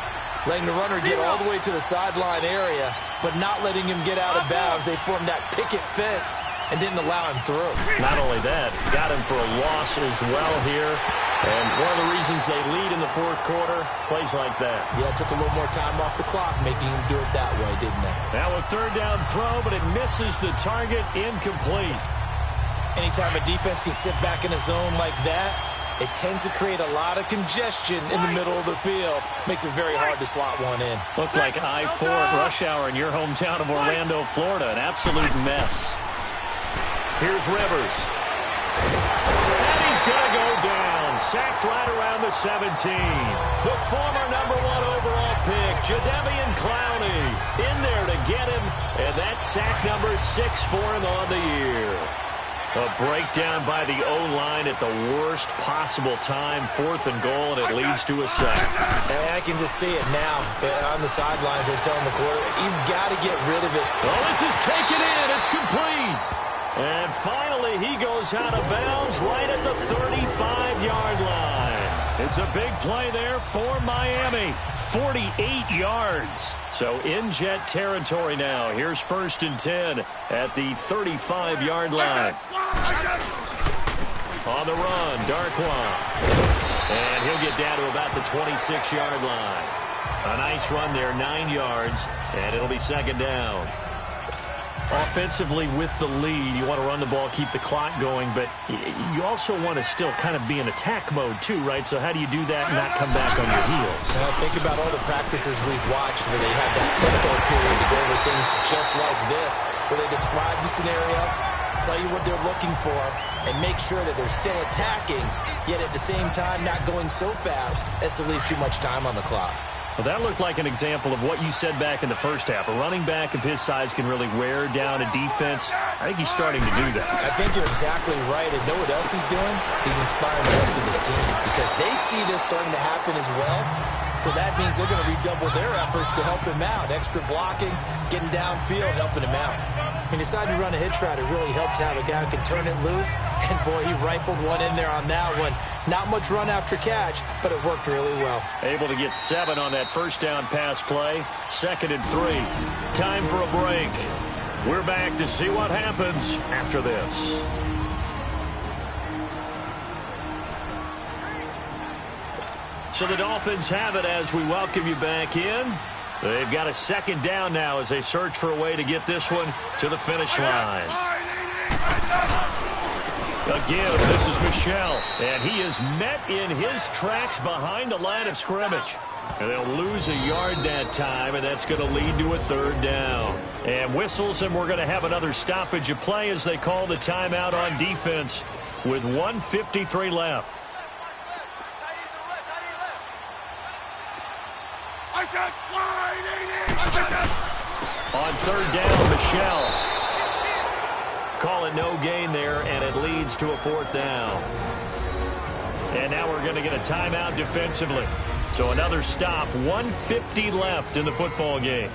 letting the runner get all the way to the sideline area, but not letting him get out of bounds. They formed that picket fence and didn't allow him through. Not only that, got him for a loss as well here. And one of the reasons they lead in the fourth quarter, plays like that. Yeah, it took a little more time off the clock, making him do it that way, didn't it? Now a third down throw, but it misses the target, incomplete. Anytime a defense can sit back in a zone like that, it tends to create a lot of congestion in the middle of the field. Makes it very hard to slot one in. Looked like I-4 at rush hour in your hometown of Orlando, Florida. An absolute mess. Here's Rivers. And he's going to go down. Sacked right around the 17. The former #1 overall pick, Jadeveon Clowney, in there to get him. And that's sack number 6 for him on the year. A breakdown by the O-line at the worst possible time. 4th and goal, and it leads to a sack. And I can just see it now. On the sidelines, they're telling the quarterback, you've got to get rid of it. Oh, this is taken in. It's complete. And finally, he goes out of bounds right at the 35-yard line. It's a big play there for Miami. 48 yards. So in Jet territory now. Here's 1st and 10 at the 35-yard line. On the run, Darkwa. And he'll get down to about the 26-yard line. A nice run there, 9 yards, and it'll be second down. Offensively with the lead, you want to run the ball, keep the clock going, but you also want to still kind of be in attack mode too, right? So how do you do that and not come back on your heels? Now think about all the practices we've watched where they have that tempo period to go over things just like this, where they describe the scenario, tell you what they're looking for, and make sure that they're still attacking, yet at the same time not going so fast as to leave too much time on the clock. Well, that looked like an example of what you said back in the first half. A running back of his size can really wear down a defense. I think he's starting to do that. I think you're exactly right. And know what else he's doing? He's inspiring the rest of his team because they see this starting to happen as well. So that means they're going to redouble their efforts to help him out. Extra blocking, getting downfield, helping him out. He decided to run a hitch route. It really helped to have a guy who can turn it loose. And, boy, he rifled one in there on that one. Not much run after catch, but it worked really well. Able to get 7 on that first down pass play. 2nd and 3. Time for a break. We're back to see what happens after this. So the Dolphins have it as we welcome you back in. They've got a 2nd down now as they search for a way to get this one to the finish line. Again, this is Michel, and he is met in his tracks behind the line of scrimmage. And they'll lose a yard that time, and that's going to lead to a 3rd down. And whistles, and we're going to have another stoppage of play as they call the timeout on defense with 1:53 left. I said, wide 80! I said, On third down, Michelle. Call it no gain there, and it leads to a fourth down. And now we're going to get a timeout defensively. So another stop, 1:50 left in the football game.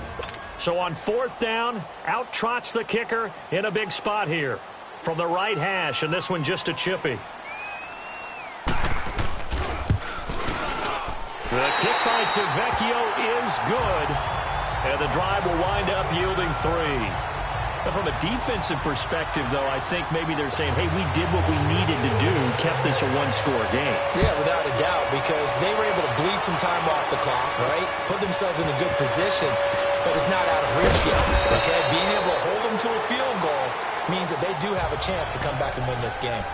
So on fourth down, out trots the kicker in a big spot here. From the right hash, and this one just a chippy. The kick by Tavecchio is good, and the drive will wind up yielding 3. But from a defensive perspective, though, I think maybe they're saying, hey, we did what we needed to do, kept this a one-score game. Yeah, without a doubt, because they were able to bleed some time off the clock, right? Put themselves in a good position, but it's not out of reach yet, okay? Being able to hold them to a field goal means that they do have a chance to come back and win this game.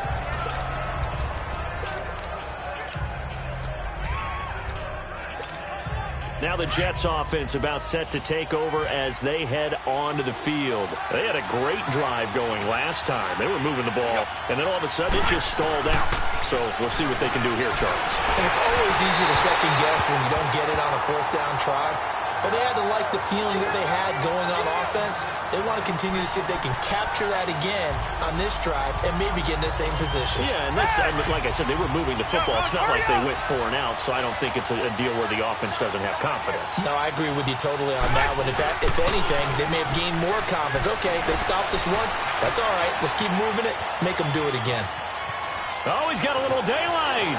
Now the Jets offense about set to take over as they head onto the field. They had a great drive going last time. They were moving the ball, and then all of a sudden it just stalled out. So we'll see what they can do here, Charles. And it's always easy to second guess when you don't get it on a fourth down try. But they had to like the feeling that they had going on offense. They want to continue to see if they can capture that again on this drive and maybe get in the same position. Yeah, and that's, like I said, they were moving the football. It's not like they went 4 and out, so I don't think it's a deal where the offense doesn't have confidence. No, I agree with you totally on that one. If anything, they may have gained more confidence. Okay, they stopped us once. That's all right. Let's keep moving it. Make them do it again. Oh, he's got a little daylight.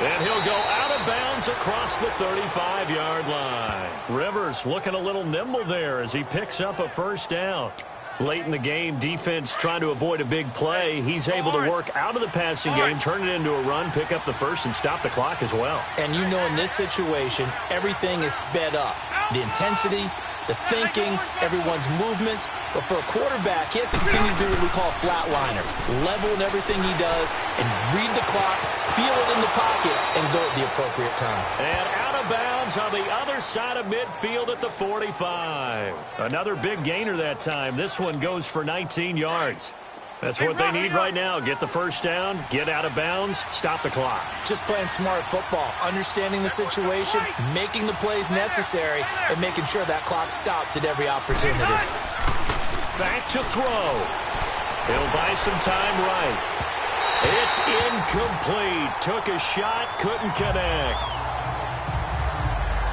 And he'll go out of bounds across the 35-yard line. Rivers looking a little nimble there as he picks up a first down. Late in the game, defense trying to avoid a big play. He's able to work out of the passing game, turn it into a run, pick up the first, and stop the clock as well. And you know in this situation, everything is sped up. The intensity, the thinking, everyone's movements. But for a quarterback, he has to continue to do what we call a flatliner. Level in everything he does and read the clock, feel it in the pocket, and go at the appropriate time. And out of bounds on the other side of midfield at the 45. Another big gainer that time. This one goes for 19 yards. That's what they need right now. Get the first down, get out of bounds, stop the clock. Just playing smart football, understanding the situation, making the plays necessary, and making sure that clock stops at every opportunity. Back to throw. He'll buy some time right. It's incomplete. Took a shot, couldn't connect.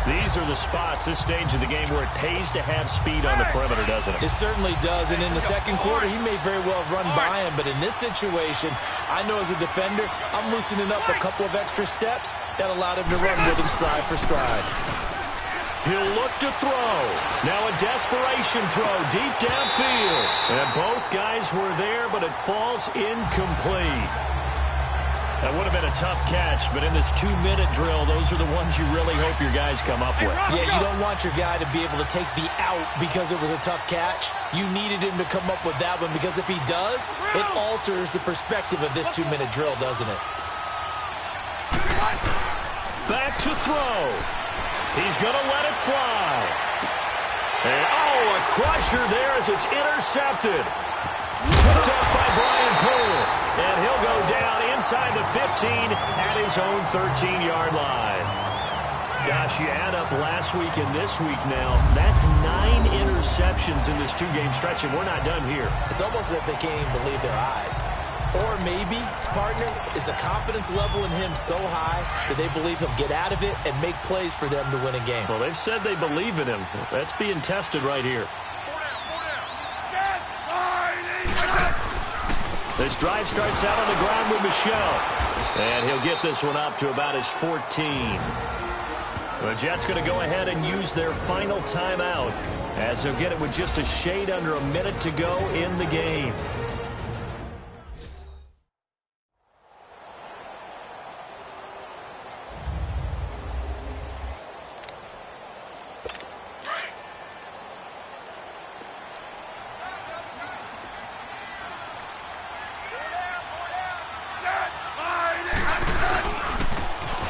These are the spots, this stage of the game, where it pays to have speed on the perimeter, doesn't it? It certainly does, and in the second quarter, he may very well run by him, but in this situation, I know as a defender, I'm loosening up a couple of extra steps that allowed him to run with him stride for stride. He'll look to throw. Now a desperation throw deep downfield. And both guys were there, but it falls incomplete. That would have been a tough catch, but in this 2-minute drill, those are the ones you really hope your guys come up with. Yeah, you don't want your guy to be able to take the out because it was a tough catch. You needed him to come up with that one, because if he does, it alters the perspective of this 2-minute drill, doesn't it? Back to throw. He's going to let it fly. And, a crusher there as it's intercepted. Picked up by Brian Poole. And he'll go down inside the 15 at his own 13-yard line. Gosh, you add up last week and this week now, that's 9 interceptions in this 2-game stretch, and we're not done here. It's almost as if they can't even believe their eyes. Or maybe, partner, is the confidence level in him so high that they believe he'll get out of it and make plays for them to win a game. Well, they've said they believe in him. That's being tested right here. This drive starts out on the ground with Michelle. And he'll get this one up to about his 14. The Jets going to go ahead and use their final timeout, as they'll get it with just a shade under a minute to go in the game.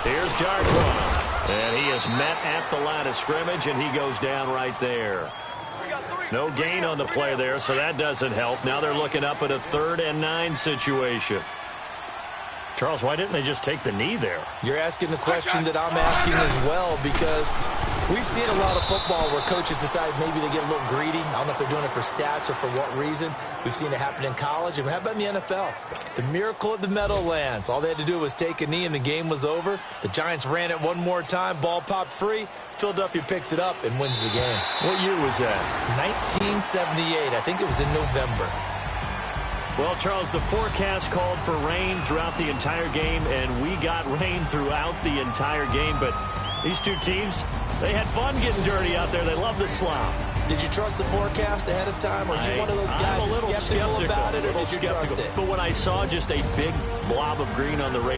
Here's Darkwa, and he is met at the line of scrimmage, and he goes down right there. No gain on the play there, so that doesn't help. Now they're looking up at a 3rd and 9 situation. Charles, why didn't they just take the knee there? You're asking the question that I'm asking as well, because We've seen a lot of football where coaches decide maybe they get a little greedy. I don't know if they're doing it for stats or for what reason. We've seen it happen in college, and how about in the NFL? The miracle at the Meadowlands. All they had to do was take a knee, and the game was over. The Giants ran it one more time. Ball popped free. Philadelphia picks it up and wins the game. What year was that? 1978. I think it was in November. Well, Charles, the forecast called for rain throughout the entire game, and we got rain throughout the entire game. But these two teams, they had fun getting dirty out there. They love the slop. Did you trust the forecast ahead of time? Or are you one of those guys I'm a little skeptical about it, or did you trust it? But when I saw just a big blob of green on the radar,